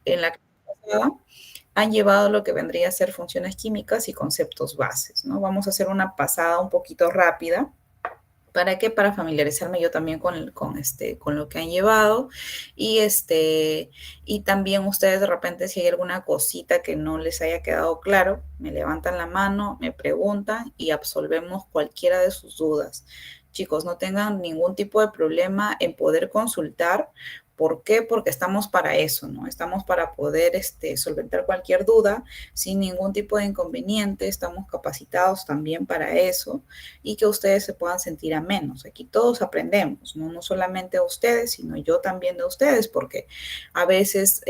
en la clase pasada han llevado lo que vendría a ser funciones químicas y conceptos bases, ¿no? Vamos a hacer una pasada un poquito rápida. ¿Para qué? Para familiarizarme yo también con lo que han llevado y también ustedes de repente si hay alguna cosita que no les haya quedado claro, me levantan la mano, me preguntan y absolvemos cualquiera de sus dudas. Chicos, no tengan ningún tipo de problema en poder consultar. ¿Por qué? Porque estamos para eso, ¿no? Estamos para poder solventar cualquier duda sin ningún tipo de inconveniente. Estamos capacitados también para eso y que ustedes se puedan sentir a menos. Aquí todos aprendemos, ¿no? No solamente a ustedes, sino yo también de ustedes, porque a veces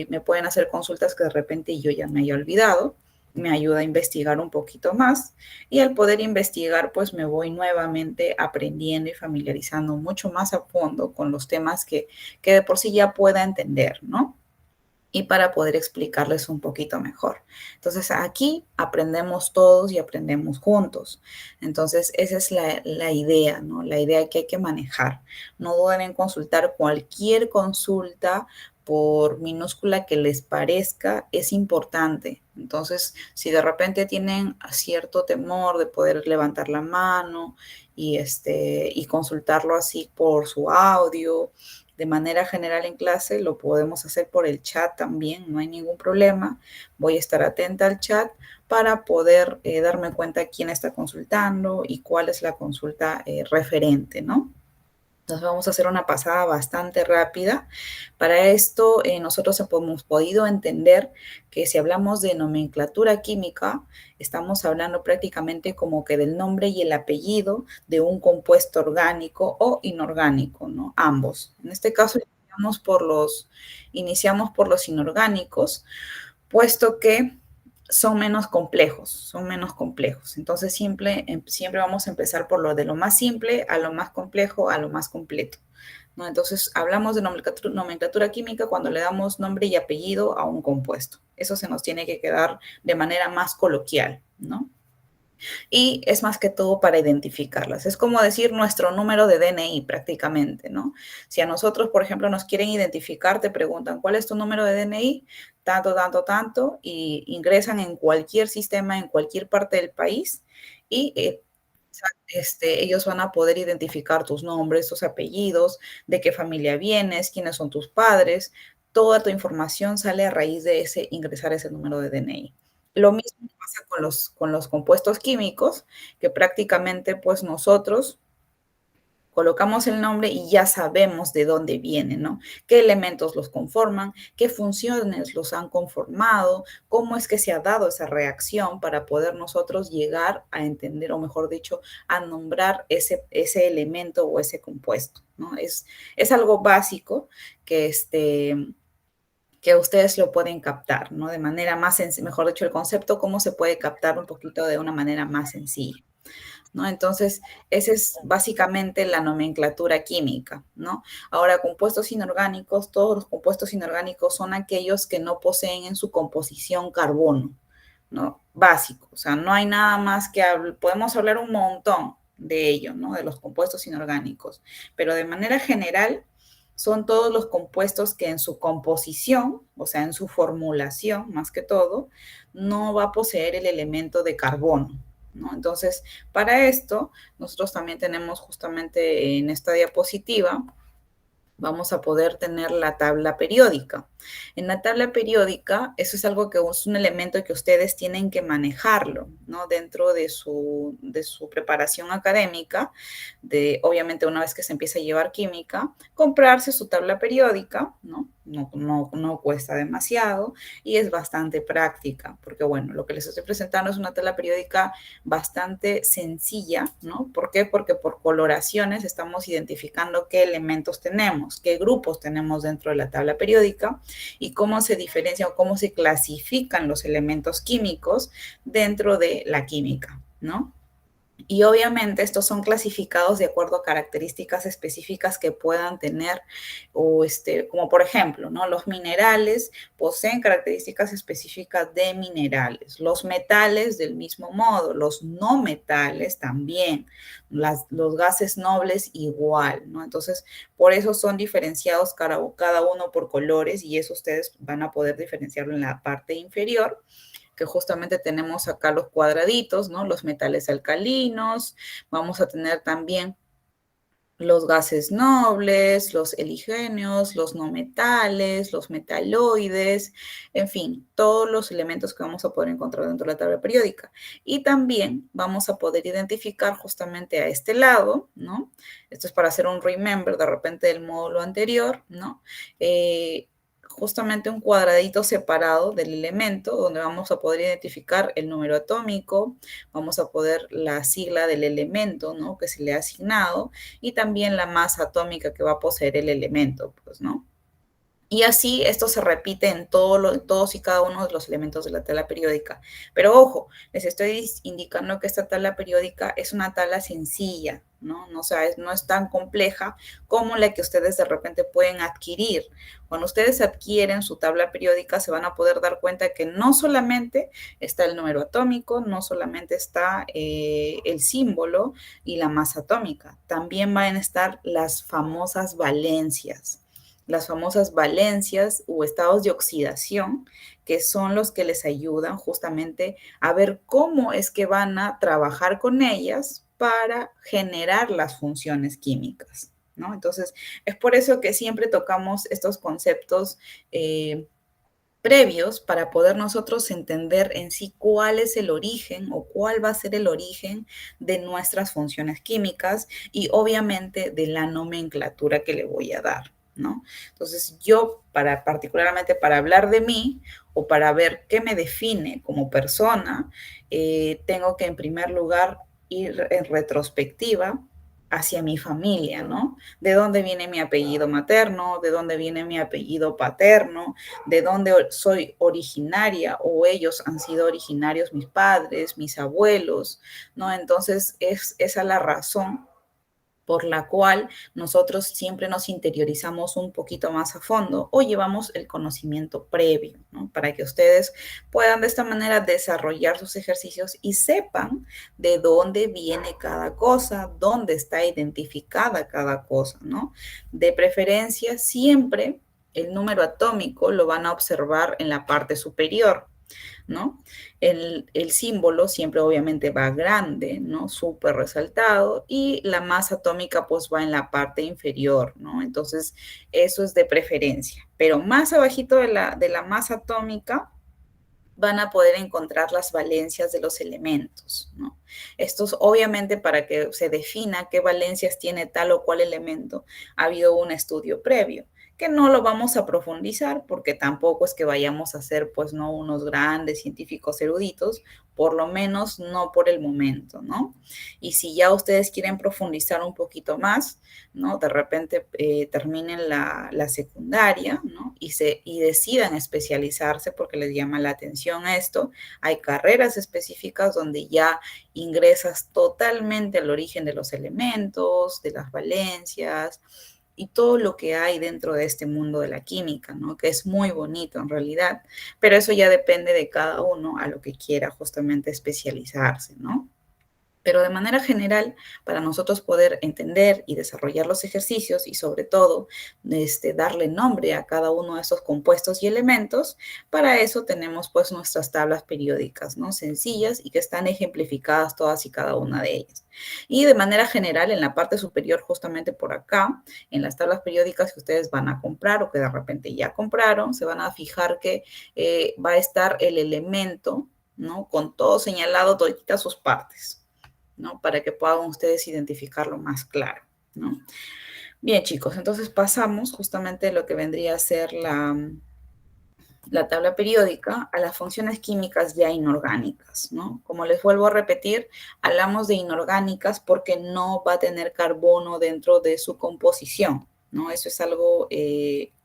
me pueden hacer consultas que de repente yo ya me haya olvidado, me ayuda a investigar un poquito más y al poder investigar pues me voy nuevamente aprendiendo y familiarizando mucho más a fondo con los temas que de por sí ya pueda entender, ¿no? Y para poder explicarles un poquito mejor. Entonces aquí aprendemos todos y aprendemos juntos. Entonces esa es la idea, ¿no? La idea que hay que manejar. No duden en consultar cualquier consulta por minúscula que les parezca, es importante. Entonces, si de repente tienen cierto temor de poder levantar la mano y consultarlo así por su audio, de manera general en clase, lo podemos hacer por el chat también, no hay ningún problema. Voy a estar atenta al chat para poder darme cuenta quién está consultando y cuál es la consulta referente, ¿no? Entonces vamos a hacer una pasada bastante rápida. Para esto, nosotros hemos podido entender que si hablamos de nomenclatura química, estamos hablando prácticamente como que del nombre y el apellido de un compuesto orgánico o inorgánico, ¿no? Ambos. En este caso, iniciamos por los inorgánicos, puesto que son menos complejos. Entonces siempre vamos a empezar por lo de lo más simple a lo más complejo a lo más completo, ¿no? Entonces hablamos de nomenclatura química cuando le damos nombre y apellido a un compuesto. Eso se nos tiene que quedar de manera más coloquial, ¿no? Y es más que todo para identificarlas. Es como decir nuestro número de DNI prácticamente, ¿no? Si a nosotros, por ejemplo, nos quieren identificar, te preguntan, ¿cuál es tu número de DNI? Tanto, tanto, tanto, y ingresan en cualquier sistema, en cualquier parte del país, y ellos van a poder identificar tus nombres, tus apellidos, de qué familia vienes, quiénes son tus padres. Toda tu información sale a raíz de ingresar ese número de DNI. Lo mismo pasa con los compuestos químicos, que prácticamente pues nosotros colocamos el nombre y ya sabemos de dónde vienen, ¿no? Qué elementos los conforman, qué funciones los han conformado, cómo es que se ha dado esa reacción para poder nosotros llegar a entender, o mejor dicho, a nombrar ese elemento o ese compuesto, ¿no? Es algo básico que ustedes lo pueden captar, ¿no? De manera más sencilla, mejor dicho, el concepto, cómo se puede captar un poquito de una manera más sencilla, ¿no? Entonces, esa es básicamente la nomenclatura química, ¿no? Ahora, compuestos inorgánicos, todos los compuestos inorgánicos son aquellos que no poseen en su composición carbono, ¿no? Básico, o sea, no hay nada más que podemos hablar un montón de ello, ¿no? De los compuestos inorgánicos, pero de manera general son todos los compuestos que en su composición, o sea, en su formulación, más que todo, no va a poseer el elemento de carbono, ¿no? Entonces, para esto, nosotros también tenemos justamente en esta diapositiva, vamos a poder tener la tabla periódica. En la tabla periódica, eso es algo que es un elemento que ustedes tienen que manejarlo, ¿no? Dentro de su preparación académica, obviamente una vez que se empieza a llevar química, comprarse su tabla periódica, ¿no? No cuesta demasiado y es bastante práctica, porque bueno, lo que les estoy presentando es una tabla periódica bastante sencilla, ¿no? ¿Por qué? Porque por coloraciones estamos identificando qué elementos tenemos, qué grupos tenemos dentro de la tabla periódica y cómo se diferencian o cómo se clasifican los elementos químicos dentro de la química, ¿no? Y obviamente estos son clasificados de acuerdo a características específicas que puedan tener, o como por ejemplo, ¿no? Los minerales poseen características específicas de minerales, los metales del mismo modo, los no metales también, los gases nobles igual, ¿no? Entonces, por eso son diferenciados cada uno por colores y eso ustedes van a poder diferenciarlo en la parte inferior, que justamente tenemos acá los cuadraditos, ¿no? Los metales alcalinos, vamos a tener también los gases nobles, los eligenios, los no metales, los metaloides, en fin, todos los elementos que vamos a poder encontrar dentro de la tabla periódica. Y también vamos a poder identificar justamente a este lado, ¿no? Esto es para hacer un remember de repente del módulo anterior, ¿no? Justamente un cuadradito separado del elemento donde vamos a poder identificar el número atómico, vamos a poder la sigla del elemento, ¿no? Que se le ha asignado y también la masa atómica que va a poseer el elemento, pues, ¿no? Y así esto se repite en todos y cada uno de los elementos de la tabla periódica. Pero ojo, les estoy indicando que esta tabla periódica es una tabla sencilla, ¿no? O sea, no es tan compleja como la que ustedes de repente pueden adquirir. Cuando ustedes adquieren su tabla periódica, se van a poder dar cuenta que no solamente está el número atómico, no solamente está el símbolo y la masa atómica, también van a estar las famosas valencias. Las famosas valencias o estados de oxidación, que son los que les ayudan justamente a ver cómo es que van a trabajar con ellas para generar las funciones químicas, ¿no? Entonces, es por eso que siempre tocamos estos conceptos previos para poder nosotros entender en sí cuál es el origen o cuál va a ser el origen de nuestras funciones químicas y obviamente de la nomenclatura que le voy a dar, ¿no? Entonces yo, particularmente para hablar de mí o para ver qué me define como persona, tengo que en primer lugar ir en retrospectiva hacia mi familia, ¿no? ¿De dónde viene mi apellido materno? ¿De dónde viene mi apellido paterno? ¿De dónde soy originaria o ellos han sido originarios mis padres, mis abuelos? ¿No? Entonces es esa la razón por la cual nosotros siempre nos interiorizamos un poquito más a fondo o llevamos el conocimiento previo, ¿no? Para que ustedes puedan de esta manera desarrollar sus ejercicios y sepan de dónde viene cada cosa, dónde está identificada cada cosa, ¿no? De preferencia, siempre el número atómico lo van a observar en la parte superior, ¿no? El símbolo siempre obviamente va grande, ¿no? Súper resaltado y la masa atómica pues va en la parte inferior, ¿no? Entonces eso es de preferencia. Pero más abajito de la masa atómica van a poder encontrar las valencias de los elementos, ¿no? Esto es obviamente para que se defina qué valencias tiene tal o cual elemento. Ha habido un estudio previo que no lo vamos a profundizar porque tampoco es que vayamos a ser pues no unos grandes científicos eruditos, por lo menos no por el momento, ¿no? Y si ya ustedes quieren profundizar un poquito más, ¿no? De repente terminen la secundaria, ¿no? Y decidan especializarse porque les llama la atención esto. Hay carreras específicas donde ya ingresas totalmente al origen de los elementos, de las valencias y todo lo que hay dentro de este mundo de la química, ¿no? Que es muy bonito en realidad, pero eso ya depende de cada uno a lo que quiera justamente especializarse, ¿no? Pero de manera general, para nosotros poder entender y desarrollar los ejercicios y sobre todo darle nombre a cada uno de esos compuestos y elementos, para eso tenemos pues nuestras tablas periódicas, ¿no? Sencillas y que están ejemplificadas todas y cada una de ellas. Y de manera general, en la parte superior, justamente por acá, en las tablas periódicas que ustedes van a comprar o que de repente ya compraron, se van a fijar que va a estar el elemento, ¿no? Con todo señalado, toditas sus partes, ¿no? Para que puedan ustedes identificarlo más claro, ¿no? Bien, chicos, entonces pasamos justamente a lo que vendría a ser la tabla periódica a las funciones químicas ya inorgánicas, ¿no? Como les vuelvo a repetir, hablamos de inorgánicas porque no va a tener carbono dentro de su composición, ¿no? Eso es algo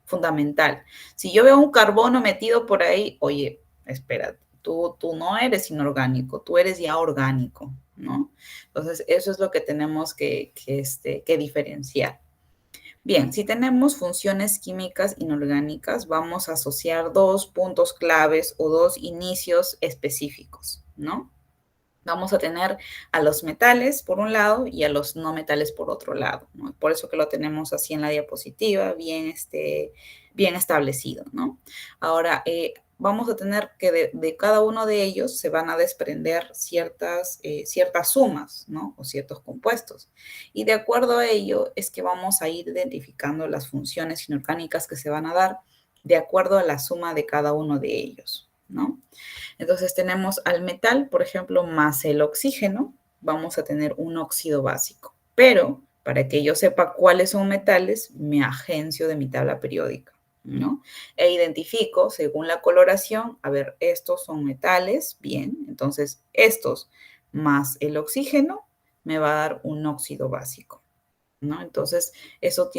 fundamental. Si yo veo un carbono metido por ahí, oye, espérate, tú no eres inorgánico, tú eres ya orgánico, ¿no? Entonces, eso es lo que tenemos que diferenciar. Bien, si tenemos funciones químicas inorgánicas, vamos a asociar dos puntos claves o dos inicios específicos, ¿no? Vamos a tener a los metales por un lado y a los no metales por otro lado, ¿no? Por eso que lo tenemos así en la diapositiva, bien establecido, ¿no? Ahora, vamos a tener que de cada uno de ellos se van a desprender ciertas sumas, ¿no? O ciertos compuestos. Y de acuerdo a ello es que vamos a ir identificando las funciones inorgánicas que se van a dar de acuerdo a la suma de cada uno de ellos, ¿no? Entonces tenemos al metal, por ejemplo, más el oxígeno, vamos a tener un óxido básico. Pero para que yo sepa cuáles son metales, me agencio de mi tabla periódica, ¿no? E identifico, según la coloración, a ver, estos son metales, bien, entonces estos más el oxígeno me va a dar un óxido básico, ¿no? Entonces, eso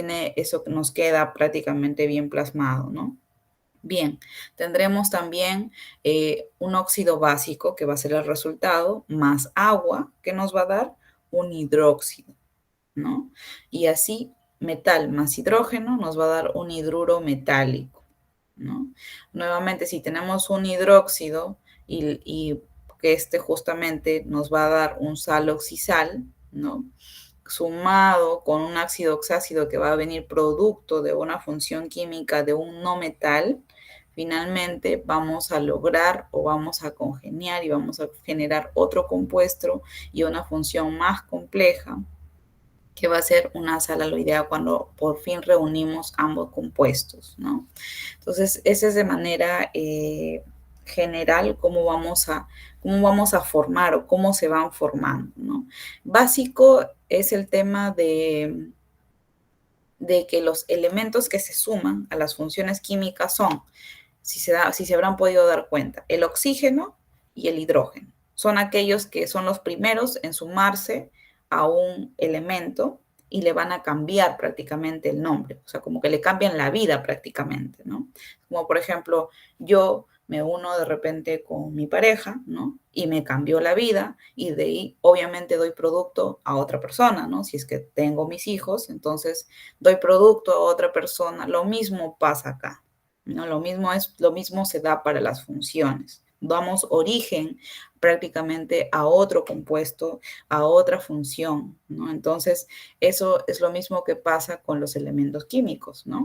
nos queda prácticamente bien plasmado, ¿no? Bien, tendremos también un óxido básico que va a ser el resultado, más agua que nos va a dar un hidróxido, ¿no? Y así, metal más hidrógeno nos va a dar un hidruro metálico, ¿no? Nuevamente, si tenemos un hidróxido y que este justamente nos va a dar un sal oxisal, ¿no? Sumado con un ácido oxácido que va a venir producto de una función química de un no metal, finalmente vamos a lograr o vamos a congeniar y vamos a generar otro compuesto y una función más compleja que va a ser una sal aloidea cuando por fin reunimos ambos compuestos, ¿no? Entonces, esa es de manera general cómo vamos a formar o cómo se van formando, ¿no? Básico es el tema de que los elementos que se suman a las funciones químicas son, si se habrán podido dar cuenta, el oxígeno y el hidrógeno. Son aquellos que son los primeros en sumarse a un elemento y le van a cambiar prácticamente el nombre, o sea, como que le cambian la vida prácticamente, ¿no? Como por ejemplo, yo me uno de repente con mi pareja, ¿no? Y me cambió la vida y de ahí obviamente doy producto a otra persona, ¿no? Si es que tengo mis hijos, entonces doy producto a otra persona. Lo mismo pasa acá, ¿no? Lo mismo se da para las funciones. Damos origen prácticamente a otro compuesto, a otra función, ¿no? Entonces, eso es lo mismo que pasa con los elementos químicos, ¿no?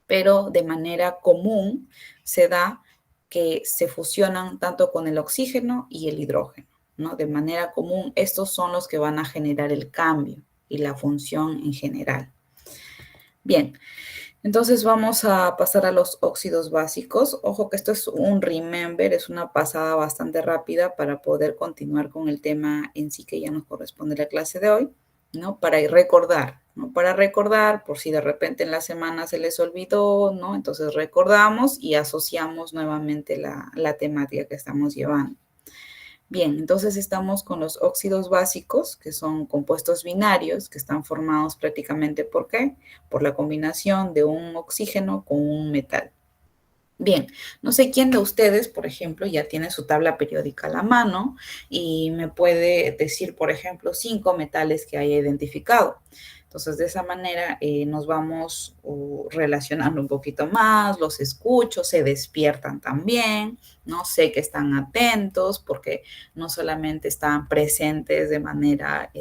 Pero de manera común se da que se fusionan tanto con el oxígeno y el hidrógeno, ¿no? De manera común, estos son los que van a generar el cambio y la función en general. Bien, entonces vamos a pasar a los óxidos básicos. Ojo que esto es un remember, es una pasada bastante rápida para poder continuar con el tema en sí que ya nos corresponde la clase de hoy, ¿no? Para recordar, ¿no? Para recordar, por si de repente en la semana se les olvidó, ¿no? Entonces recordamos y asociamos nuevamente la temática que estamos llevando. Bien, entonces estamos con los óxidos básicos, que son compuestos binarios, que están formados prácticamente ¿por qué? Por la combinación de un oxígeno con un metal. Bien, no sé quién de ustedes, por ejemplo, ya tiene su tabla periódica a la mano y me puede decir, por ejemplo, 5 metales que haya identificado. Entonces, de esa manera nos vamos relacionando un poquito más, los escucho, se despiertan también, ¿no? Sé que están atentos porque no solamente están presentes de manera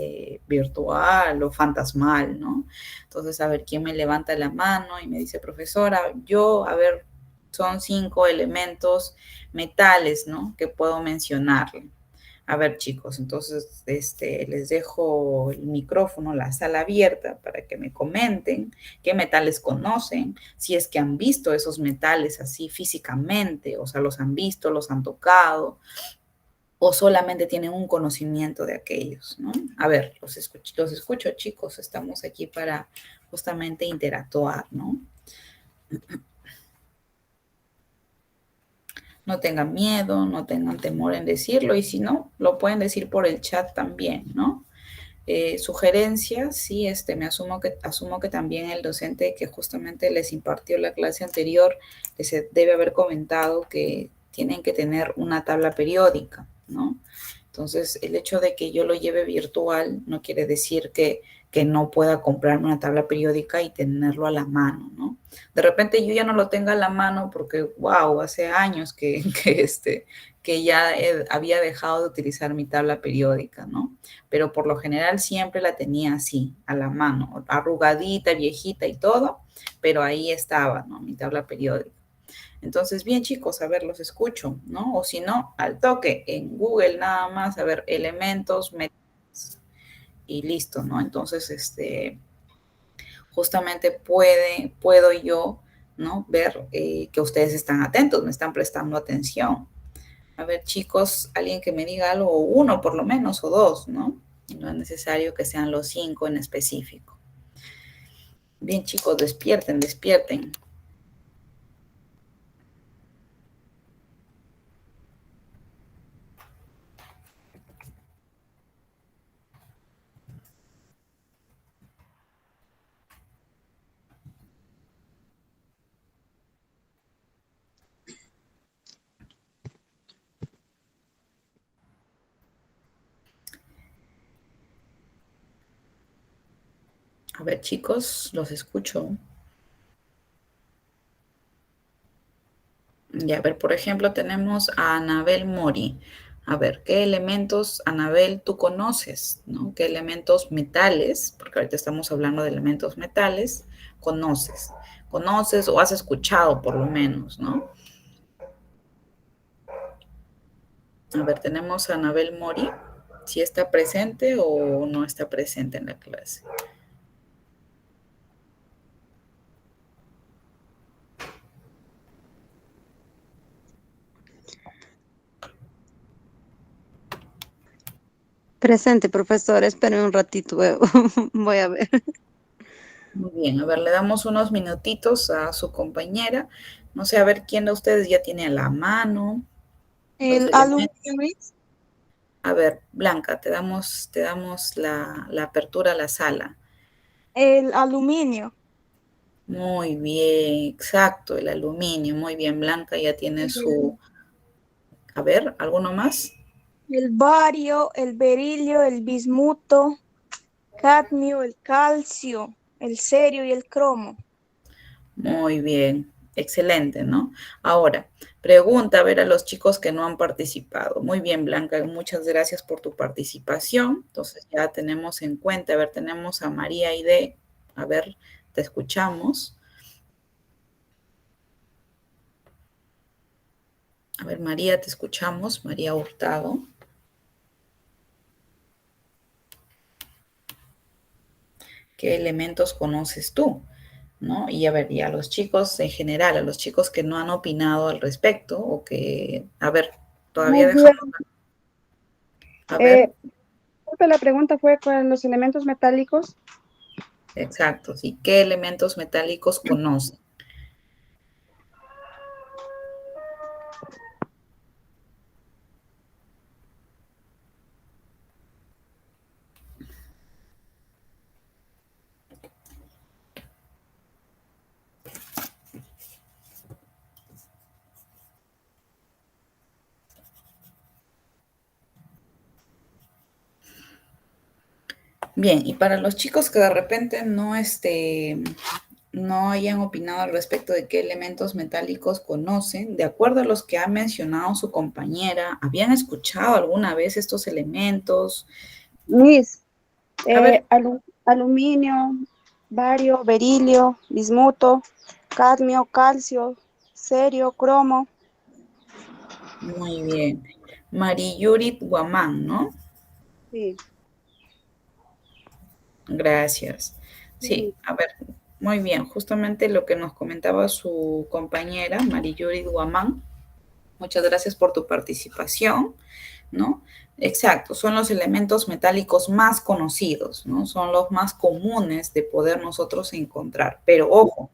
virtual o fantasmal, ¿no? Entonces, a ver, ¿quién me levanta la mano y me dice, profesora, yo, a ver, son 5 elementos metales, ¿no? Que puedo mencionarle. A ver, chicos, entonces les dejo el micrófono, la sala abierta para que me comenten qué metales conocen, si es que han visto esos metales así físicamente, o sea, los han visto, los han tocado, o solamente tienen un conocimiento de aquellos, ¿no? A ver, los escucho, chicos, estamos aquí para justamente interactuar, ¿no? No tengan miedo, no tengan temor en decirlo y si no, lo pueden decir por el chat también, ¿no? Sugerencias, sí, asumo que también el docente que justamente les impartió la clase anterior les debe haber comentado que tienen que tener una tabla periódica, ¿no? Entonces, el hecho de que yo lo lleve virtual no quiere decir que no pueda comprarme una tabla periódica y tenerlo a la mano, ¿no? De repente yo ya no lo tenga a la mano porque, wow, hace años que ya había dejado de utilizar mi tabla periódica, ¿no? Pero por lo general siempre la tenía así, a la mano, arrugadita, viejita y todo, pero ahí estaba, ¿no? Mi tabla periódica. Entonces, bien chicos, a ver, los escucho, ¿no? O si no, al toque, en Google nada más, a ver, elementos, y listo, ¿no? Entonces, justamente puedo yo, ¿no? Ver que ustedes están atentos, me están prestando atención. A ver, chicos, alguien que me diga algo, uno por lo menos, o dos, ¿no? No es necesario que sean los 5 en específico. Bien, chicos, despierten, despierten. A ver, chicos, los escucho. Y a ver, por ejemplo, tenemos a Anabel Mori. A ver, ¿qué elementos, Anabel, tú conoces? ¿No? ¿Qué elementos metales, porque ahorita estamos hablando de elementos metales, conoces? ¿Conoces o has escuchado por lo menos, no? A ver, tenemos a Anabel Mori. Si está presente o no está presente en la clase. Presente, profesor, espere un ratito, voy a ver. Muy bien, a ver, le damos unos minutitos a su compañera. No sé, a ver quién de ustedes ya tiene a la mano los El elementos. aluminio, A ver, Blanca, te damos la apertura a la sala. el aluminio, Muy bien, exacto, el aluminio. Muy bien, Blanca ya tiene su... el, A ver, ¿alguno más? el bario, el berilio, el bismuto, cadmio, el calcio, el cerio y el cromo. Muy bien, excelente, ¿no? Ahora, pregunta a ver a los chicos que no han participado. Muy bien, Blanca, muchas gracias por tu participación. Entonces ya tenemos en cuenta, a ver, tenemos a María Aide. A ver, te escuchamos. A ver, María, te escuchamos. María Hurtado. ¿Qué elementos conoces tú? ¿No? Y a ver, y a los chicos en general, a los chicos que no han opinado al respecto o que, a ver, todavía Muy bien. dejamos, a ver, La pregunta fue con los elementos metálicos. exacto, sí, ¿qué elementos metálicos conocen? Bien, y para los chicos que de repente no hayan opinado al respecto de qué elementos metálicos conocen, de acuerdo a los que ha mencionado su compañera, ¿habían escuchado alguna vez estos elementos? Mis, A ver, aluminio, bario, berilio, bismuto, cadmio, calcio, cerio, cromo. muy bien. Mariyurit Guamán, ¿no? Sí, Gracias. Sí, sí. a ver, muy bien. Justamente lo que nos comentaba su compañera, Mariyurit Guamán. Muchas gracias por tu participación, ¿no? Exacto, son los elementos metálicos más conocidos, ¿no? Son los más comunes de poder nosotros encontrar. Pero ojo,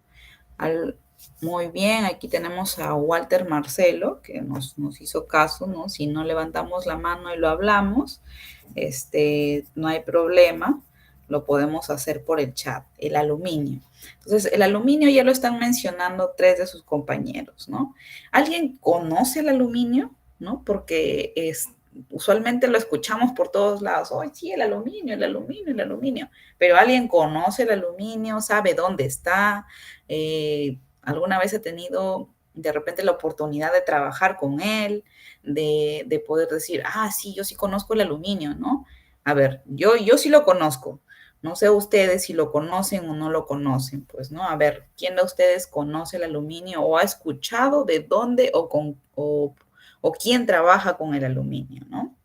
al, muy bien, aquí tenemos a Walter Marcelo, que nos hizo caso, ¿no? Si no levantamos la mano y lo hablamos, no hay problema, lo podemos hacer por el chat, el aluminio. Entonces, el aluminio ya lo están mencionando tres de sus compañeros, ¿no? ¿Alguien conoce el aluminio? ¿No? Porque usualmente lo escuchamos por todos lados. Oh, sí, el aluminio, el aluminio, el aluminio. Pero alguien conoce el aluminio, sabe dónde está. Alguna vez he tenido de repente la oportunidad de trabajar con él, de poder decir, ah, sí, yo sí conozco el aluminio, ¿no? A ver, yo sí lo conozco. No sé ustedes si lo conocen o no lo conocen, pues, ¿no? A ver, ¿quién de ustedes conoce el aluminio o ha escuchado de dónde o quién trabaja con el aluminio, ¿no?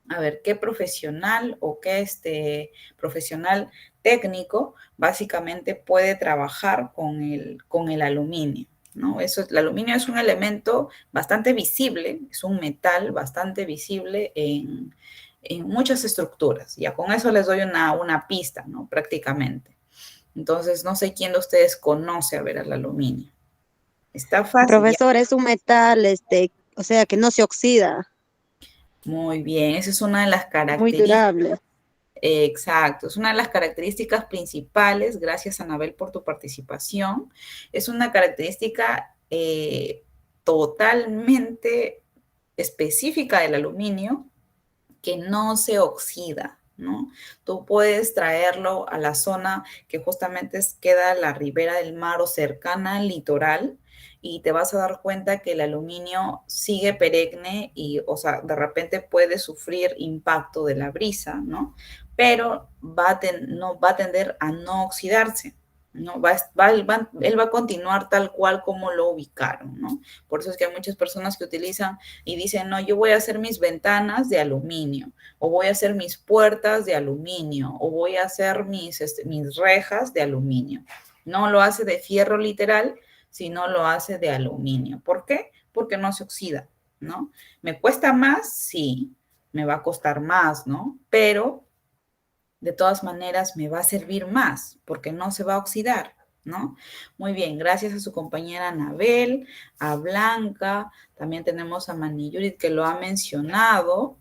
A ver, ¿qué profesional o qué profesional técnico básicamente puede trabajar con el aluminio? ¿No? El aluminio es un elemento bastante visible, es un metal bastante visible en muchas estructuras. Ya con eso les doy una pista, ¿no? Prácticamente. Entonces, no sé quién de ustedes conoce a ver el aluminio. Está fácil, ya. Profesor, es un metal, o sea, que no se oxida, Muy bien, esa es una de las muy características. durable. Exacto, es una de las características principales. Gracias, Anabel, por tu participación. Es una característica totalmente específica del aluminio que no se oxida, ¿no? Tú puedes traerlo a la zona que justamente queda la ribera del mar o cercana al litoral y te vas a dar cuenta que el aluminio sigue perenne y, o sea, de repente puede sufrir impacto de la brisa, ¿no? Pero no, va a tender a no oxidarse. ¿No? Él va a continuar tal cual como lo ubicaron, ¿no? Por eso es que hay muchas personas que utilizan y dicen, no, yo voy a hacer mis ventanas de aluminio, o voy a hacer mis puertas de aluminio, o voy a hacer mis rejas de aluminio. No lo hace de fierro literal, sino lo hace de aluminio. ¿Por qué? Porque no se oxida, ¿no? ¿Me cuesta más? Sí, me va a costar más, ¿no? Pero de todas maneras me va a servir más porque no se va a oxidar, ¿no? Muy bien, gracias a su compañera Anabel, a Blanca, también tenemos a Mani Yurit que lo ha mencionado.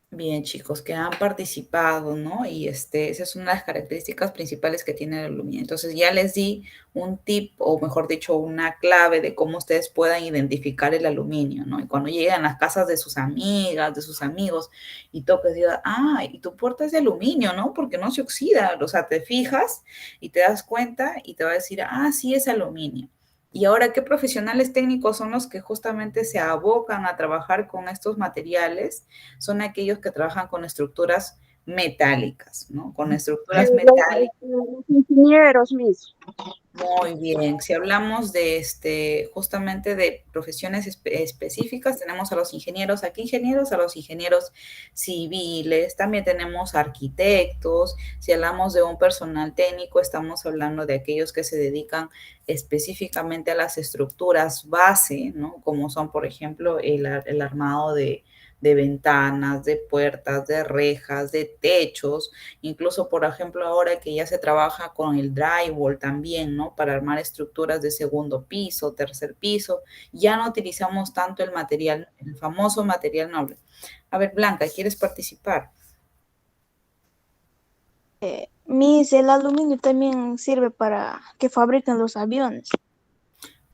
Bien, chicos, que han participado, ¿no? Y esa es una de las características principales que tiene el aluminio. Entonces ya les di un tip, o mejor dicho, una clave de cómo ustedes puedan identificar el aluminio, ¿no? Y cuando llegan a las casas de sus amigas, de sus amigos, y toques, diga, ah, y tu puerta es de aluminio, ¿no? Porque no se oxida. O sea, te fijas y te das cuenta y te va a decir, ah, sí, es aluminio. Y ahora, ¿qué profesionales técnicos son los que justamente se abocan a trabajar con estos materiales? Son aquellos que trabajan con estructuras metálicas, ¿no? Con estructuras metálicas. Los ingenieros, mis. Muy bien. Si hablamos de justamente de profesiones específicas, tenemos a los ingenieros, aquí ingenieros, a los ingenieros civiles, también tenemos arquitectos. Si hablamos de un personal técnico, estamos hablando de aquellos que se dedican específicamente a las estructuras base, ¿no? Como son, por ejemplo, el armado de ventanas, de puertas, de rejas, de techos, incluso, por ejemplo, ahora que ya se trabaja con el drywall también, ¿no? Para armar estructuras de segundo piso, tercer piso, ya no utilizamos tanto el material, el famoso material noble. A ver, Blanca, ¿quieres participar? El aluminio también sirve para que fabriquen los aviones,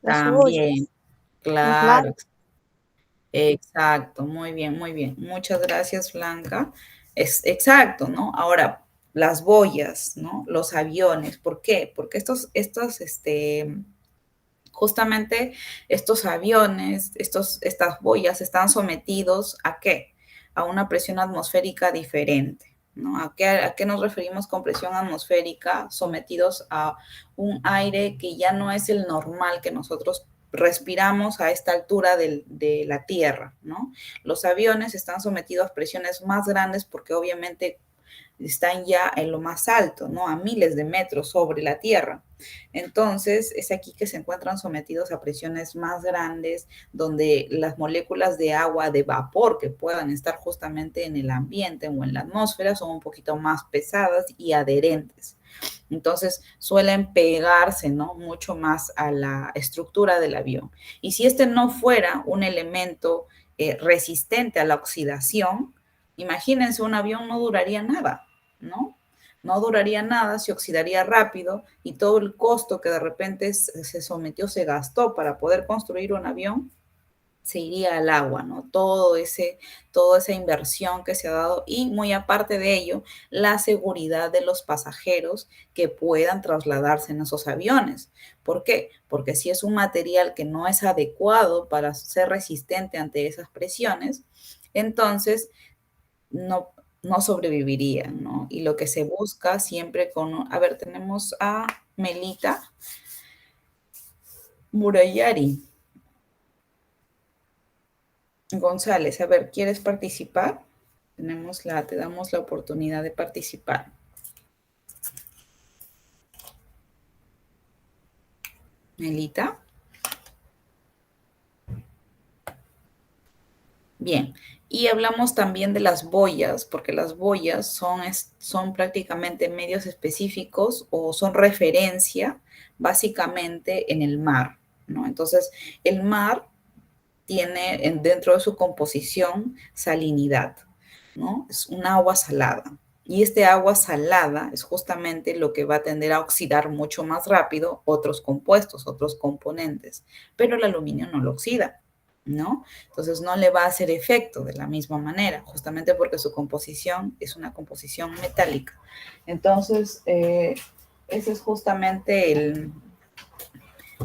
las También, ollas, inflables. claro, exacto, muy bien, muy bien. Muchas gracias, Blanca. Es exacto, ¿no? Ahora, las boyas, ¿no? Los aviones, ¿por qué? Porque justamente estos aviones, estas boyas están sometidos ¿a qué? A una presión atmosférica diferente, ¿no? ¿A qué nos referimos con presión atmosférica? Sometidos a un aire que ya no es el normal que nosotros respiramos a esta altura de la Tierra, ¿no? Los aviones están sometidos a presiones más grandes porque obviamente están ya en lo más alto, ¿no? A miles de metros sobre la Tierra. Entonces, es aquí que se encuentran sometidos a presiones más grandes, donde las moléculas de agua, de vapor que puedan estar justamente en el ambiente o en la atmósfera son un poquito más pesadas y adherentes. Entonces, suelen pegarse, ¿no? Mucho más a la estructura del avión. Y si este no fuera un elemento resistente a la oxidación, imagínense, un avión no duraría nada, ¿no? No duraría nada, se oxidaría rápido y todo el costo que de repente se sometió, se gastó para poder construir un avión, se iría al agua, ¿no? Toda esa inversión que se ha dado y muy aparte de ello, la seguridad de los pasajeros que puedan trasladarse en esos aviones. ¿Por qué? Porque si es un material que no es adecuado para ser resistente ante esas presiones, entonces no sobrevivirían, ¿no? Y lo que se busca siempre a ver, tenemos a Melita Murayari. González, a ver, ¿quieres participar? Te damos la oportunidad de participar. Melita. Bien, y hablamos también de las boyas, porque las boyas son prácticamente medios específicos o son referencia básicamente en el mar, ¿no? Entonces, el mar tiene dentro de su composición salinidad, ¿no? Es un agua salada. Y este agua salada es justamente lo que va a tender a oxidar mucho más rápido otros compuestos, otros componentes, pero el aluminio no lo oxida, ¿no? Entonces no le va a hacer efecto de la misma manera, justamente porque su composición es una composición metálica. Entonces, ese es justamente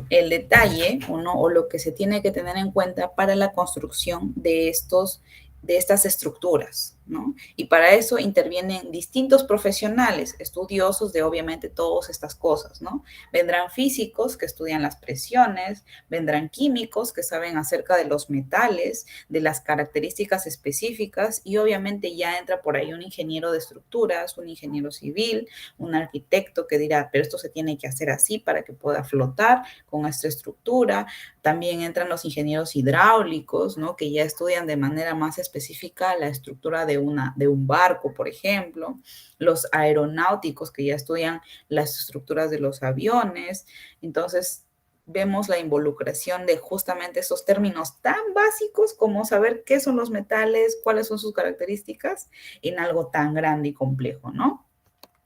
el detalle o lo que se tiene que tener en cuenta para la construcción de estas estructuras, ¿no? Y para eso intervienen distintos profesionales, estudiosos de obviamente todas estas cosas, ¿no? Vendrán físicos que estudian las presiones, vendrán químicos que saben acerca de los metales, de las características específicas y obviamente ya entra por ahí un ingeniero de estructuras, un ingeniero civil, un arquitecto que dirá, pero esto se tiene que hacer así para que pueda flotar con esta estructura. También entran los ingenieros hidráulicos, ¿no? Que ya estudian de manera más específica la estructura de un barco, por ejemplo. Los aeronáuticos que ya estudian las estructuras de los aviones. Entonces, vemos la involucración de justamente esos términos tan básicos como saber qué son los metales, cuáles son sus características en algo tan grande y complejo, ¿no?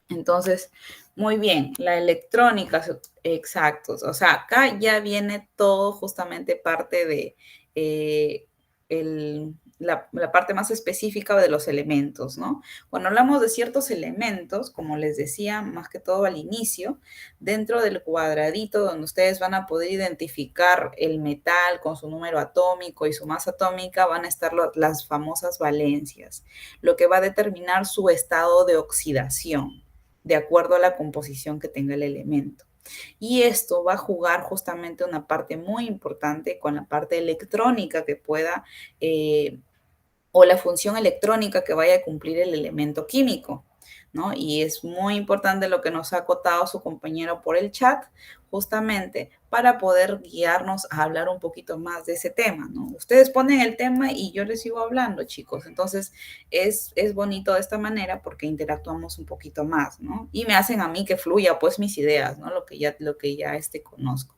Entonces, muy bien, la electrónica, exactos. O sea, acá ya viene todo justamente parte de la parte más específica de los elementos, ¿no? Cuando hablamos de ciertos elementos, como les decía más que todo al inicio, dentro del cuadradito donde ustedes van a poder identificar el metal con su número atómico y su masa atómica, van a estar las famosas valencias, lo que va a determinar su estado de oxidación de acuerdo a la composición que tenga el elemento. Y esto va a jugar justamente una parte muy importante con la parte electrónica que pueda, o la función electrónica que vaya a cumplir el elemento químico, ¿no? Y es muy importante lo que nos ha acotado su compañero por el chat, justamente para poder guiarnos a hablar un poquito más de ese tema, ¿no? Ustedes ponen el tema y yo les sigo hablando, chicos. Entonces, es bonito de esta manera porque interactuamos un poquito más, ¿no? Y me hacen a mí que fluya, pues, mis ideas, ¿no? Lo que ya conozco.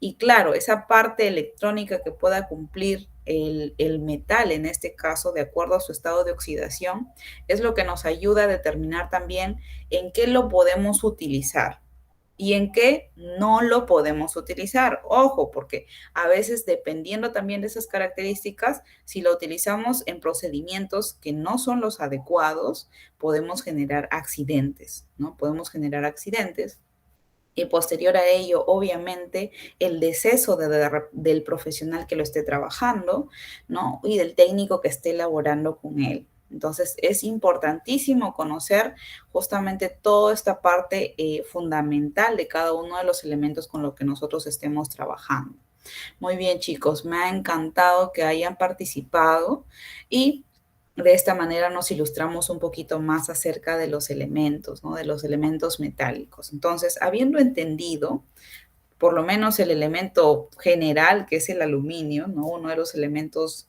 Y claro, esa parte electrónica que pueda cumplir el metal, en este caso, de acuerdo a su estado de oxidación, es lo que nos ayuda a determinar también en qué lo podemos utilizar y en qué no lo podemos utilizar. Ojo, porque a veces, dependiendo también de esas características, si lo utilizamos en procedimientos que no son los adecuados, podemos generar accidentes, ¿no? Podemos generar accidentes. Y posterior a ello, obviamente, el deceso del profesional que lo esté trabajando, ¿no? Y del técnico que esté elaborando con él. Entonces, es importantísimo conocer justamente toda esta parte fundamental de cada uno de los elementos con los que nosotros estemos trabajando. Muy bien, chicos, me ha encantado que hayan participado y de esta manera nos ilustramos un poquito más acerca de los elementos, ¿no? De los elementos metálicos. Entonces, habiendo entendido por lo menos el elemento general, que es el aluminio, ¿no? Uno de los elementos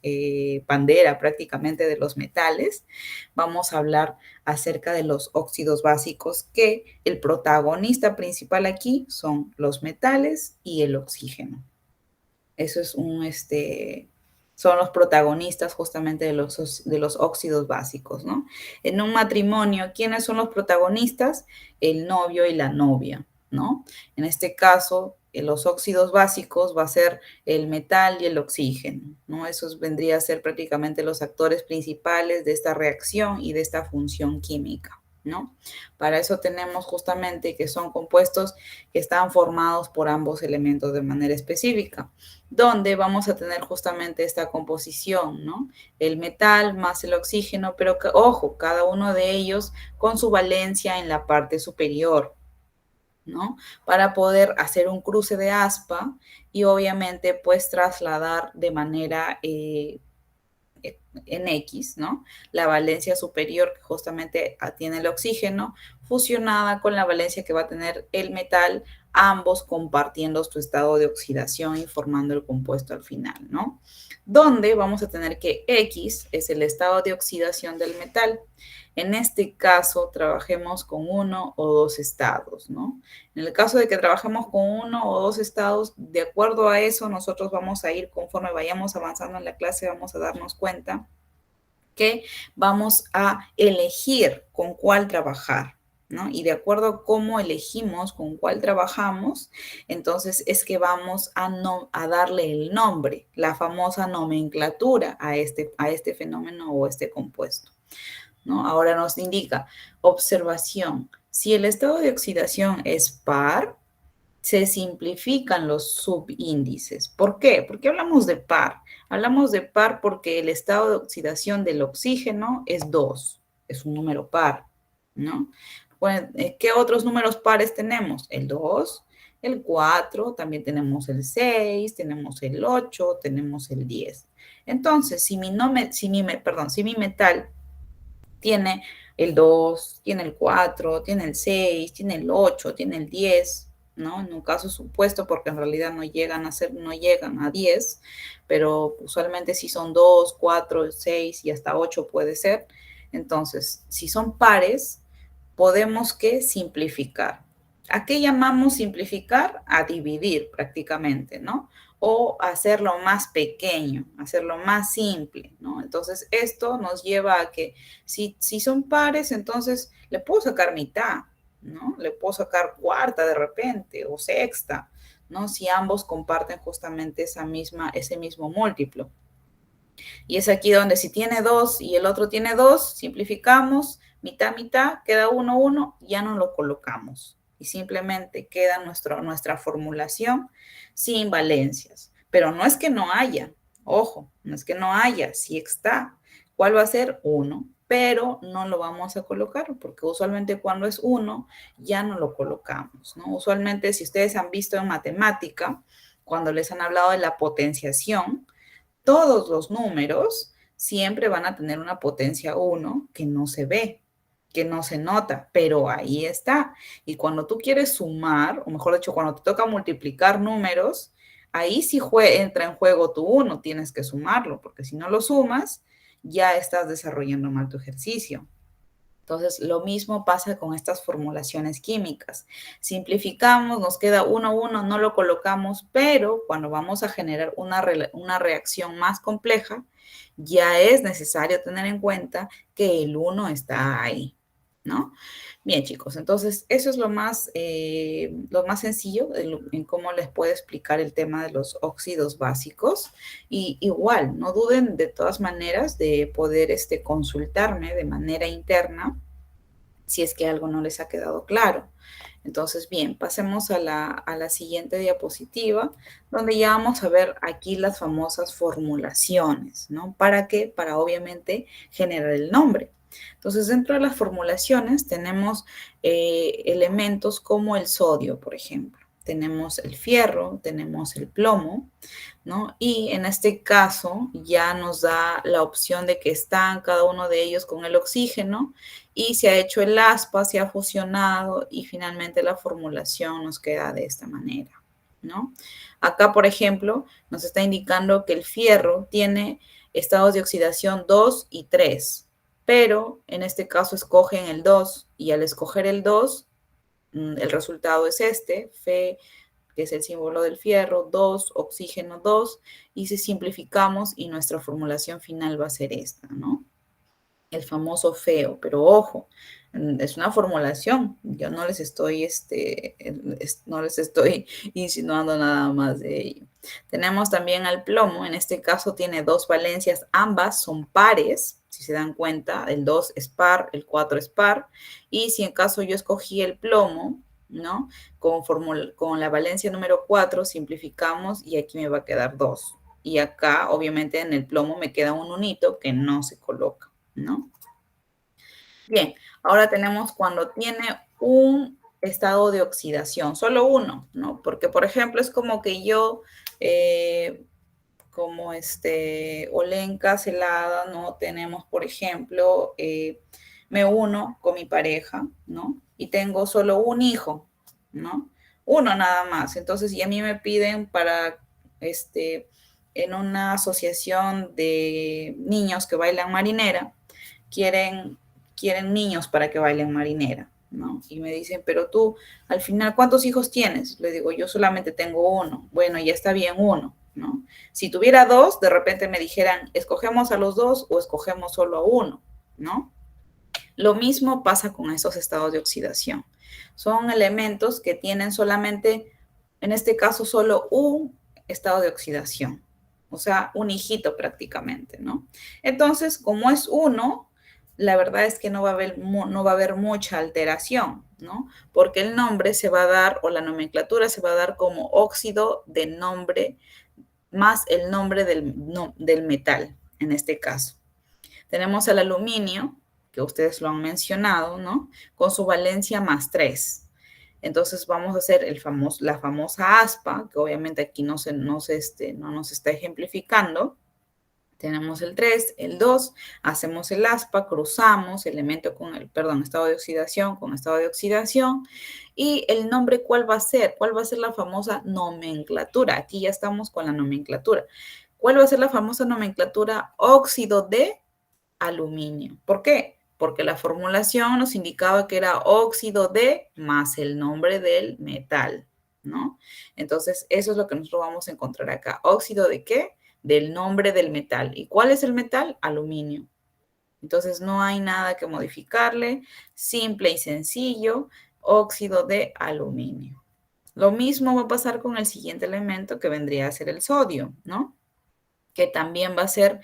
bandera prácticamente de los metales, vamos a hablar acerca de los óxidos básicos, que el protagonista principal aquí son los metales y el oxígeno. Eso es son los protagonistas justamente de los óxidos básicos, ¿no? En un matrimonio, ¿quiénes son los protagonistas? El novio y la novia, ¿no? En este caso, los óxidos básicos va a ser el metal y el oxígeno, ¿no? Esos vendrían a ser prácticamente los actores principales de esta reacción y de esta función química, ¿no? Para eso tenemos justamente que son compuestos que están formados por ambos elementos de manera específica, donde vamos a tener justamente esta composición, ¿no? El metal más el oxígeno, pero ojo, cada uno de ellos con su valencia en la parte superior, ¿no? Para poder hacer un cruce de aspa y obviamente pues trasladar de manera en X, ¿no? La valencia superior que justamente tiene el oxígeno fusionada con la valencia que va a tener el metal, ambos compartiendo su estado de oxidación y formando el compuesto al final, ¿no? Donde vamos a tener que X es el estado de oxidación del metal. En este caso, trabajemos con uno o dos estados, ¿no? En el caso de que trabajemos con uno o dos estados, de acuerdo a eso, nosotros vamos a ir, conforme vayamos avanzando en la clase, vamos a darnos cuenta que vamos a elegir con cuál trabajar, ¿no? Y de acuerdo a cómo elegimos con cuál trabajamos, entonces es que vamos a darle el nombre, la famosa nomenclatura a este fenómeno o este compuesto, ¿no? Ahora nos indica, observación, si el estado de oxidación es par, se simplifican los subíndices. ¿Por qué? ¿Por qué hablamos de par? Hablamos de par porque el estado de oxidación del oxígeno es 2, es un número par, ¿no? Bueno, ¿qué otros números pares tenemos? El 2, el 4, también tenemos el 6, tenemos el 8, tenemos el 10. Entonces, si mi metal tiene el 2, tiene el 4, tiene el 6, tiene el 8, tiene el 10, ¿no? En un caso supuesto, porque en realidad no llegan a 10, pero usualmente si son 2, 4, 6 y hasta 8 puede ser. Entonces, si son pares, podemos que simplificar. ¿A qué llamamos simplificar? A dividir prácticamente, ¿no? O hacerlo más pequeño, hacerlo más simple, ¿no? Entonces, esto nos lleva a que si son pares, entonces le puedo sacar mitad, ¿no? Le puedo sacar cuarta de repente o sexta, ¿no? Si ambos comparten justamente ese mismo múltiplo. Y es aquí donde si tiene 2 y el otro tiene 2, simplificamos, mitad, mitad, queda 1, 1, ya no lo colocamos. Y simplemente queda nuestra formulación sin valencias. Pero no es que no haya, ojo, no es que no haya, sí está. ¿Cuál va a ser? 1, pero no lo vamos a colocar porque usualmente cuando es 1 ya no lo colocamos, ¿no? Usualmente si ustedes han visto en matemática, cuando les han hablado de la potenciación, todos los números siempre van a tener una potencia 1 que no se ve, que no se nota, pero ahí está. Y cuando tú quieres sumar, o mejor dicho, cuando te toca multiplicar números, ahí sí entra en juego tu 1, tienes que sumarlo, porque si no lo sumas, ya estás desarrollando mal tu ejercicio. Entonces, lo mismo pasa con estas formulaciones químicas. Simplificamos, nos queda 1, 1, no lo colocamos, pero cuando vamos a generar una reacción más compleja, ya es necesario tener en cuenta que el 1 está ahí, ¿no? Bien, chicos, entonces eso es lo más sencillo en cómo les puedo explicar el tema de los óxidos básicos. Y igual, no duden de todas maneras de poder consultarme de manera interna si es que algo no les ha quedado claro. Entonces, bien, pasemos a la siguiente diapositiva, donde ya vamos a ver aquí las famosas formulaciones, ¿no? ¿Para qué? Para obviamente generar el nombre. Entonces, dentro de las formulaciones tenemos elementos como el sodio, por ejemplo. Tenemos el fierro, tenemos el plomo, ¿no? Y en este caso ya nos da la opción de que están cada uno de ellos con el oxígeno y se ha hecho el aspa, se ha fusionado y finalmente la formulación nos queda de esta manera, ¿no? Acá, por ejemplo, nos está indicando que el fierro tiene estados de oxidación 2 y 3, pero en este caso escogen el 2 y al escoger el 2, el resultado es Fe, que es el símbolo del fierro, 2, oxígeno 2, y si simplificamos y nuestra formulación final va a ser esta, ¿no? El famoso feo, pero ojo, Es una formulación. Yo no les estoy, no les estoy insinuando nada más de ello. Tenemos también al plomo. En este caso tiene dos valencias. Ambas son pares. Si se dan cuenta, el 2 es par, el 4 es par. Y si en caso yo escogí el plomo, ¿no? Con la valencia número 4 simplificamos y aquí me va a quedar 2. Y acá, obviamente, en el plomo me queda un unito que no se coloca, ¿no? Bien, ahora tenemos cuando tiene un estado de oxidación, solo uno, ¿no? Porque, por ejemplo, es como que yo, como Olenka Celada, ¿no? Tenemos, por ejemplo, me uno con mi pareja, ¿no? Y tengo solo un hijo, ¿no? Uno nada más. Entonces, y a mí me piden para, en una asociación de niños que bailan marinera, quieren niños para que bailen marinera, ¿no? Y me dicen, pero tú, al final, ¿cuántos hijos tienes? Le digo, yo solamente tengo uno. Bueno, ya está bien uno, ¿no? Si tuviera dos, de repente me dijeran, escogemos a los dos o escogemos solo a uno, ¿no? Lo mismo pasa con estos estados de oxidación. Son elementos que tienen solamente, en este caso, solo un estado de oxidación. O sea, un hijito prácticamente, ¿no? Entonces, como es uno, la verdad es que no va a haber mucha alteración, ¿no? Porque el nombre se va a dar, o la nomenclatura se va a dar como óxido de nombre más el nombre del metal, en este caso. Tenemos el aluminio, que ustedes lo han mencionado, ¿no? Con su valencia más 3. Entonces vamos a hacer la famosa aspa, que obviamente aquí no nos está ejemplificando. Tenemos el 3, el 2, hacemos el aspa, cruzamos estado de oxidación con estado de oxidación. Y el nombre, ¿cuál va a ser? ¿Cuál va a ser la famosa nomenclatura? Aquí ya estamos con la nomenclatura. ¿Cuál va a ser la famosa nomenclatura? Óxido de aluminio. ¿Por qué? Porque la formulación nos indicaba que era óxido de más el nombre del metal, ¿no? Entonces, eso es lo que nosotros vamos a encontrar acá. ¿Óxido de qué? Del nombre del metal. ¿Y cuál es el metal? Aluminio. Entonces, no hay nada que modificarle. Simple y sencillo, óxido de aluminio. Lo mismo va a pasar con el siguiente elemento que vendría a ser el sodio, ¿no? Que también va a ser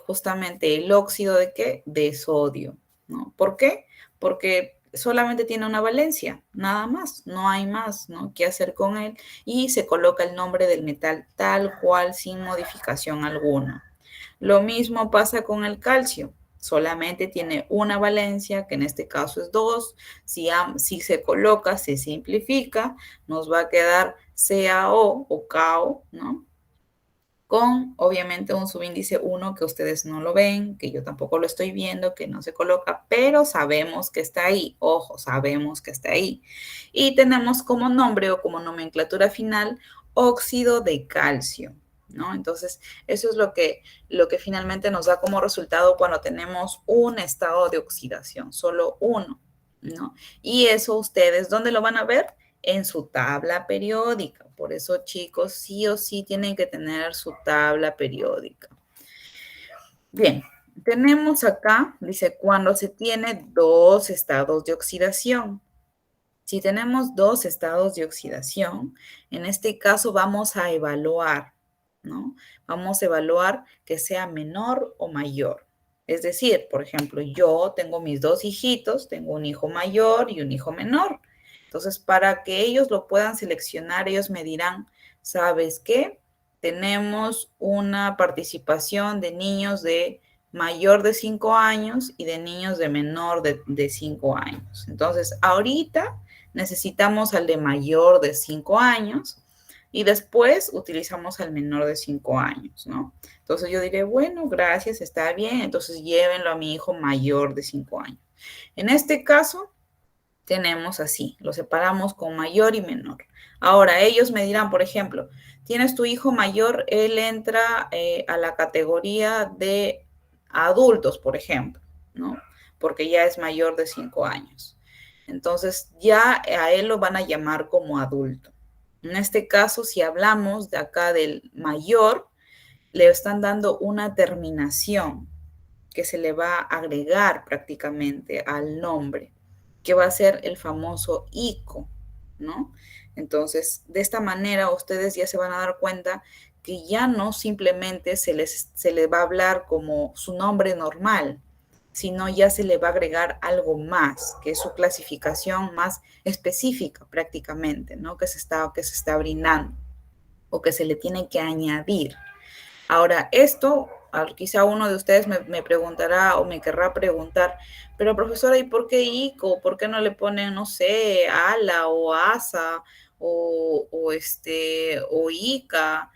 justamente el óxido de ¿qué? De sodio, ¿no? ¿Por qué? Porque solamente tiene una valencia, nada más, no hay más, ¿no? ¿Qué hacer con él? Y se coloca el nombre del metal tal cual, sin modificación alguna. Lo mismo pasa con el calcio, solamente tiene una valencia, que en este caso es 2, si se coloca, se simplifica, nos va a quedar CaO o CaO, ¿no? Con obviamente un subíndice 1 que ustedes no lo ven, que yo tampoco lo estoy viendo, que no se coloca, pero sabemos que está ahí, ojo, sabemos que está ahí. Y tenemos como nombre o como nomenclatura final óxido de calcio, ¿no? Entonces, eso es lo que finalmente nos da como resultado cuando tenemos un estado de oxidación, solo uno, ¿no? Y eso ustedes, ¿dónde lo van a ver? En su tabla periódica. Por eso, chicos, sí o sí tienen que tener su tabla periódica. Bien, tenemos acá, dice, cuando se tiene dos estados de oxidación. Si tenemos dos estados de oxidación, en este caso vamos a evaluar, ¿no? Vamos a evaluar que sea menor o mayor. Es decir, por ejemplo, yo tengo mis dos hijitos, tengo un hijo mayor y un hijo menor. Entonces, para que ellos lo puedan seleccionar, ellos me dirán, ¿sabes qué? Tenemos una participación de niños de mayor de 5 años y de niños de menor de 5 años. Entonces, ahorita necesitamos al de mayor de 5 años y después utilizamos al menor de 5 años, ¿no? Entonces yo diré, bueno, gracias, está bien, entonces llévenlo a mi hijo mayor de 5 años. En este caso, tenemos así, lo separamos con mayor y menor. Ahora, ellos me dirán, por ejemplo, tienes tu hijo mayor, él entra a la categoría de adultos, por ejemplo, ¿no? Porque ya es mayor de 5 años. Entonces, ya a él lo van a llamar como adulto. En este caso, si hablamos de acá del mayor, le están dando una terminación. que se le va a agregar prácticamente al nombre, que va a ser el famoso ICO, ¿no? Entonces, de esta manera ustedes ya se van a dar cuenta que ya no simplemente se les va a hablar como su nombre normal, sino ya se le va a agregar algo más, que es su clasificación más específica prácticamente, ¿no? Que se está brindando o que se le tiene que añadir. Ahora, esto, quizá uno de ustedes me preguntará o me querrá preguntar, pero profesora, ¿y por qué ICO? ¿Por qué no le ponen, no sé, ALA o ASA o ICA?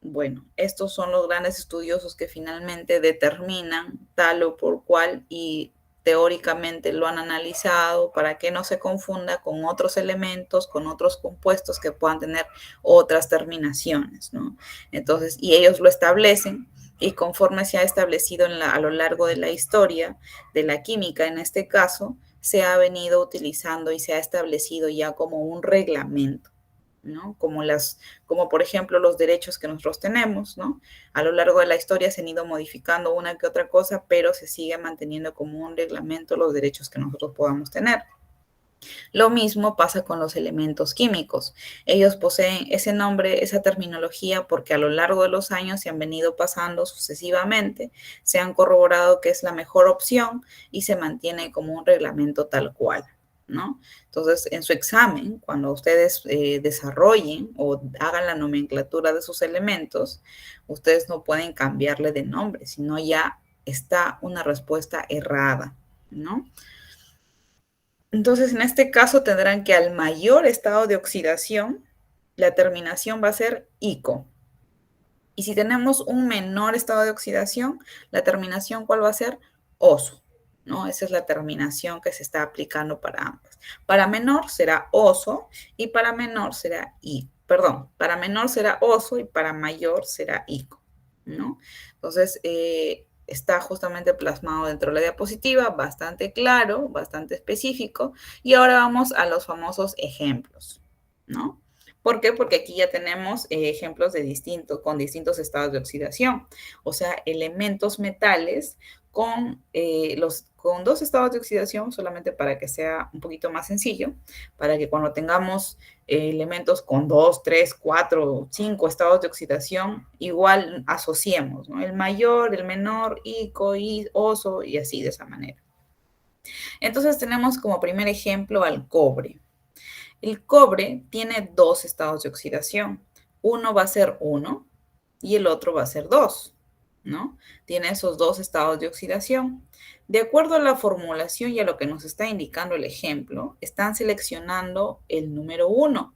Bueno, estos son los grandes estudiosos que finalmente determinan tal o por cual y teóricamente lo han analizado para que no se confunda con otros elementos, con otros compuestos que puedan tener otras terminaciones, ¿no? Entonces, y ellos lo establecen y conforme se ha establecido a lo largo de la historia de la química, en este caso, se ha venido utilizando y se ha establecido ya como un reglamento, ¿no? Como por ejemplo los derechos que nosotros tenemos, ¿no? A lo largo de la historia se han ido modificando una que otra cosa, pero se sigue manteniendo como un reglamento los derechos que nosotros podamos tener. Lo mismo pasa con los elementos químicos. Ellos poseen ese nombre, esa terminología, porque a lo largo de los años se han venido pasando sucesivamente, se han corroborado que es la mejor opción y se mantiene como un reglamento tal cual, ¿no? Entonces, en su examen, cuando ustedes desarrollen o hagan la nomenclatura de sus elementos, ustedes no pueden cambiarle de nombre, sino ya está una respuesta errada, ¿no? Entonces, en este caso tendrán que al mayor estado de oxidación, la terminación va a ser ICO. Y si tenemos un menor estado de oxidación, la terminación, ¿cuál va a ser? OSO, ¿no? Esa es la terminación que se está aplicando para ambas. Para menor será OSO y para menor será I. Perdón, para menor será OSO y para mayor será ICO, ¿no? Entonces, está justamente plasmado dentro de la diapositiva, bastante claro, bastante específico. Y ahora vamos a los famosos ejemplos, ¿no? ¿Por qué? Porque aquí ya tenemos ejemplos con distintos estados de oxidación, o sea, elementos metales con dos estados de oxidación, solamente para que sea un poquito más sencillo, para que cuando tengamos elementos con 2, 3, 4, 5 estados de oxidación, igual asociemos, ¿no? El mayor, el menor, ICO, OSO y así de esa manera. Entonces tenemos como primer ejemplo al cobre. El cobre tiene dos estados de oxidación. Uno va a ser 1 y el otro va a ser 2, ¿no? Tiene esos dos estados de oxidación. De acuerdo a la formulación y a lo que nos está indicando el ejemplo, están seleccionando el número 1.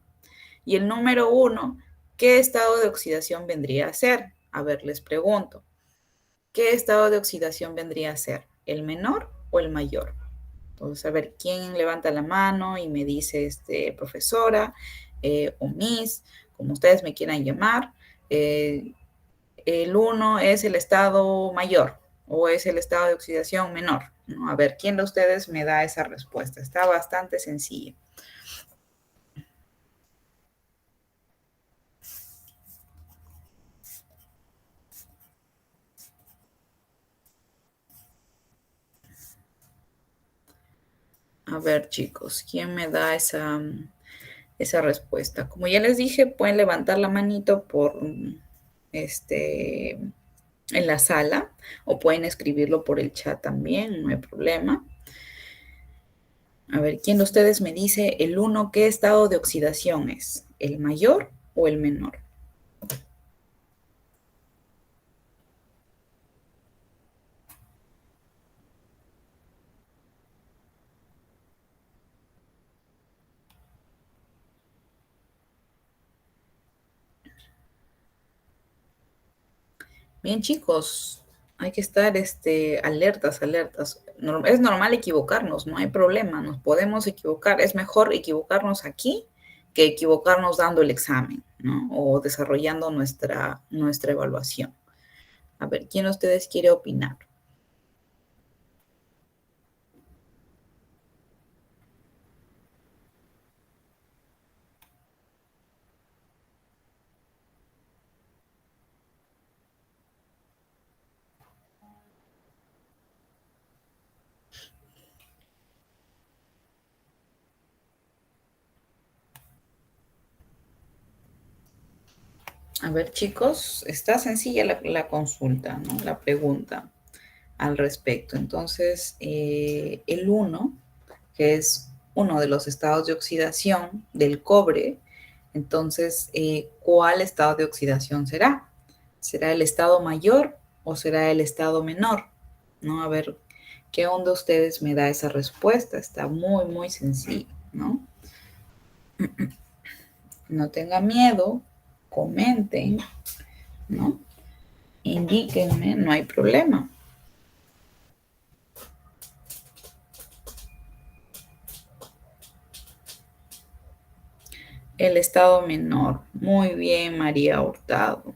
Y el número 1, ¿qué estado de oxidación vendría a ser? A ver, les pregunto, ¿qué estado de oxidación vendría a ser? ¿El menor o el mayor? Entonces, a ver, ¿quién levanta la mano y me dice, profesora o miss, como ustedes me quieran llamar? El 1 es el estado mayor o es el estado de oxidación menor, ¿no? A ver, ¿quién de ustedes me da esa respuesta? Está bastante sencilla. A ver, chicos, ¿quién me da esa respuesta? Como ya les dije, pueden levantar la manito en la sala o pueden escribirlo por el chat también, no hay problema. A ver, ¿quién de ustedes me dice el 1 qué estado de oxidación es? ¿El mayor o el menor? Bien, chicos, hay que estar alertas, alertas. Es normal equivocarnos, no hay problema, nos podemos equivocar. Es mejor equivocarnos aquí que equivocarnos dando el examen, ¿no? O desarrollando nuestra evaluación. A ver, ¿quién de ustedes quiere opinar? A ver, chicos, está sencilla la consulta, ¿no? La pregunta al respecto. Entonces, el 1, que es uno de los estados de oxidación del cobre, entonces, ¿cuál estado de oxidación será? ¿Será el estado mayor o será el estado menor? ¿No? A ver, ¿qué onda ustedes me da esa respuesta? Está muy, muy sencillo, ¿no? No tengan miedo, comenten, ¿no? Indíquenme, no hay problema. El estado menor. Muy bien, María Hurtado.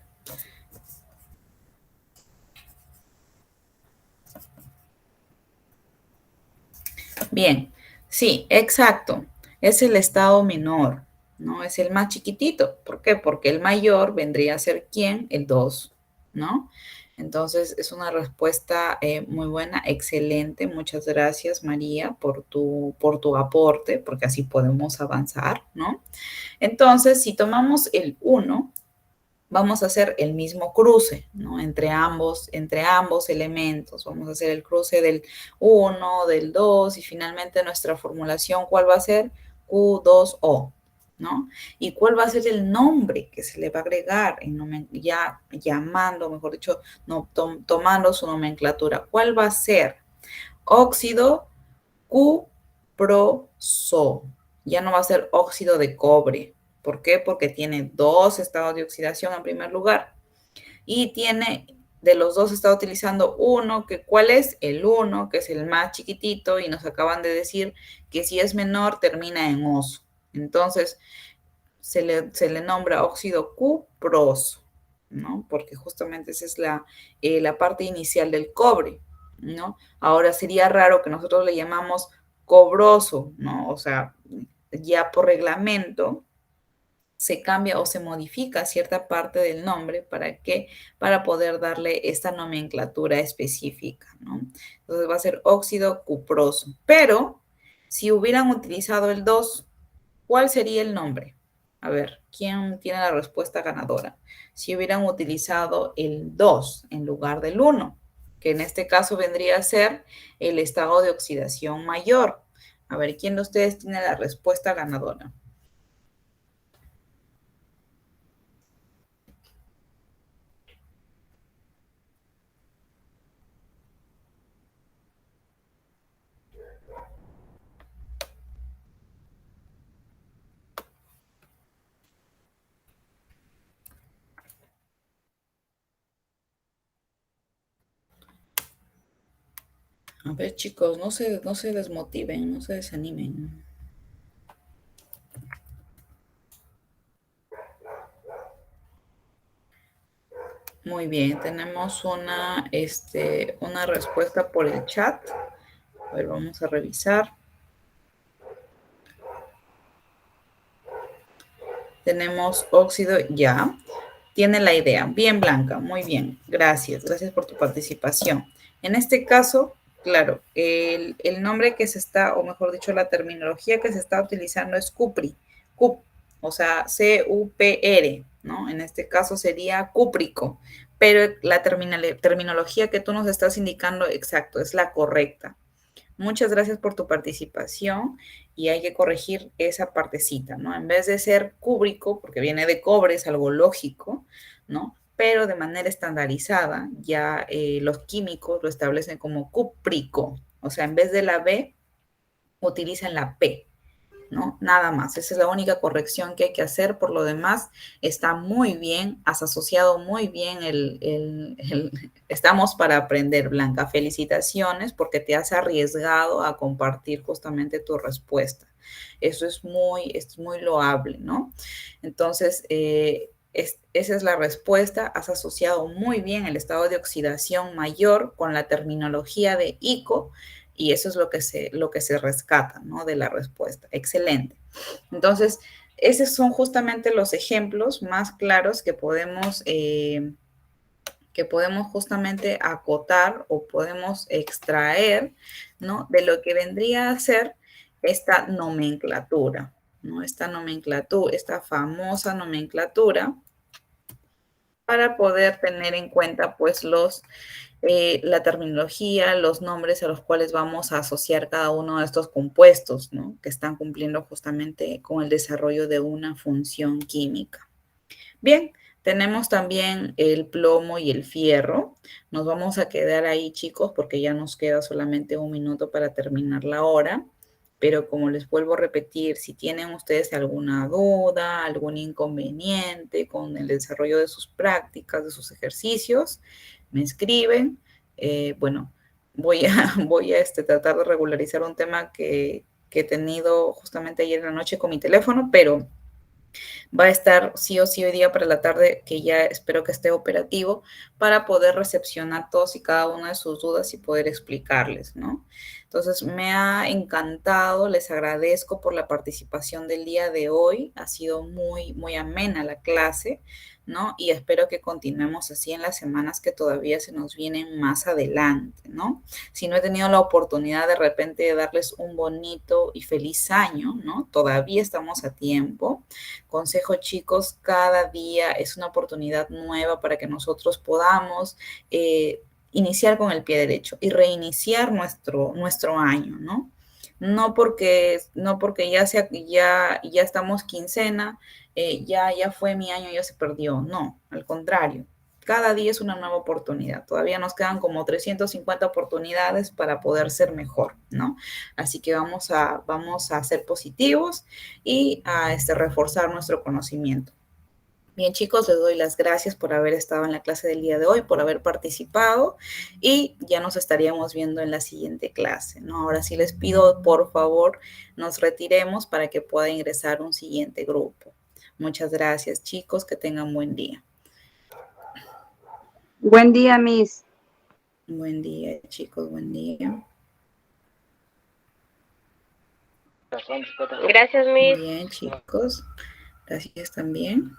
Bien, sí, exacto. Es el estado menor, ¿no? Es el más chiquitito. ¿Por qué? Porque el mayor vendría a ser ¿quién? El 2, ¿no? Entonces, es una respuesta muy buena, excelente. Muchas gracias, María, por tu aporte, porque así podemos avanzar, ¿no? Entonces, si tomamos el 1, vamos a hacer el mismo cruce, ¿no? Entre ambos elementos. Vamos a hacer el cruce del 1, del 2 y finalmente nuestra formulación, ¿cuál va a ser? Q2O, ¿no? ¿Y cuál va a ser el nombre que se le va a agregar? Ya llamando, mejor dicho, no, tomando su nomenclatura. ¿Cuál va a ser? Óxido cuproso. Ya no va a ser óxido de cobre. ¿Por qué? Porque tiene dos estados de oxidación en primer lugar. Y tiene, de los dos está utilizando uno, que ¿cuál es? El 1, que es el más chiquitito, y nos acaban de decir que si es menor termina en oso. Entonces, se le nombra óxido cuproso, ¿no? Porque justamente esa es la parte inicial del cobre, ¿no? Ahora sería raro que nosotros le llamamos cobroso, ¿no? O sea, ya por reglamento se cambia o se modifica cierta parte del nombre para que para poder darle esta nomenclatura específica, ¿no? Entonces va a ser óxido cuproso. Pero si hubieran utilizado el 2, ¿cuál sería el nombre? A ver, ¿quién tiene la respuesta ganadora? Si hubieran utilizado el 2 en lugar del 1, que en este caso vendría a ser el estado de oxidación mayor. A ver, ¿quién de ustedes tiene la respuesta ganadora? A ver, chicos, no se desmotiven, no se desanimen. Muy bien, tenemos una respuesta por el chat. A ver, vamos a revisar. Tenemos óxido ya. Tiene la idea. Bien, Blanca. Muy bien. Gracias. Gracias por tu participación. En este caso, claro, el nombre que se está, o mejor dicho, la terminología que se está utilizando es CUPRI. CUP, o sea, C-U-P-R, ¿no? En este caso sería cúprico. Pero la terminología que tú nos estás indicando, exacto, es la correcta. Muchas gracias por tu participación y hay que corregir esa partecita, ¿no? En vez de ser cúbrico, porque viene de cobre, es algo lógico, ¿no? Pero de manera estandarizada, ya los químicos lo establecen como cúprico, o sea, en vez de la B, utilizan la P, ¿no? Nada más. Esa es la única corrección que hay que hacer. Por lo demás, está muy bien, has asociado muy bien Estamos para aprender, Blanca. Felicitaciones porque te has arriesgado a compartir justamente tu respuesta. Eso es muy loable, ¿no? Entonces, esa es la respuesta. Has asociado muy bien el estado de oxidación mayor con la terminología de ICO y eso es lo que se rescata, ¿no? De la respuesta. Excelente. Entonces, esos son justamente los ejemplos más claros que podemos justamente acotar o podemos extraer, ¿no? De lo que vendría a ser esta nomenclatura, ¿no? Esta nomenclatura, esta famosa nomenclatura para poder tener en cuenta pues la terminología, los nombres a los cuales vamos a asociar cada uno de estos compuestos, ¿no? Que están cumpliendo justamente con el desarrollo de una función química. Bien, tenemos también el plomo y el fierro. Nos vamos a quedar ahí, chicos, porque ya nos queda solamente un minuto para terminar la hora. Pero como les vuelvo a repetir, si tienen ustedes alguna duda, algún inconveniente con el desarrollo de sus prácticas, de sus ejercicios, me escriben. Bueno, voy a tratar de regularizar un tema que he tenido justamente ayer en la noche con mi teléfono, pero va a estar sí o sí hoy día para la tarde, que ya espero que esté operativo, para poder recepcionar todos y cada una de sus dudas y poder explicarles, ¿no? Entonces, me ha encantado, les agradezco por la participación del día de hoy, ha sido muy, muy amena la clase, ¿no? Y espero que continuemos así en las semanas que todavía se nos vienen más adelante, ¿no? Si no he tenido la oportunidad de repente de darles un bonito y feliz año, ¿no? Todavía estamos a tiempo. Consejo, chicos, cada día es una oportunidad nueva para que nosotros podamos iniciar con el pie derecho y reiniciar nuestro año, ¿no? No porque ya estamos quincena, ya fue mi año, ya se perdió. No, al contrario. Cada día es una nueva oportunidad. Todavía nos quedan como 350 oportunidades para poder ser mejor, ¿no? Así que vamos a ser positivos y a reforzar nuestro conocimiento. Bien, chicos, les doy las gracias por haber estado en la clase del día de hoy, por haber participado y ya nos estaríamos viendo en la siguiente clase, ¿no? Ahora sí les pido, por favor, nos retiremos para que pueda ingresar un siguiente grupo. Muchas gracias, chicos, que tengan buen día. Buen día, Miss. Buen día, chicos, buen día. Gracias, Miss. Bien, chicos, gracias también.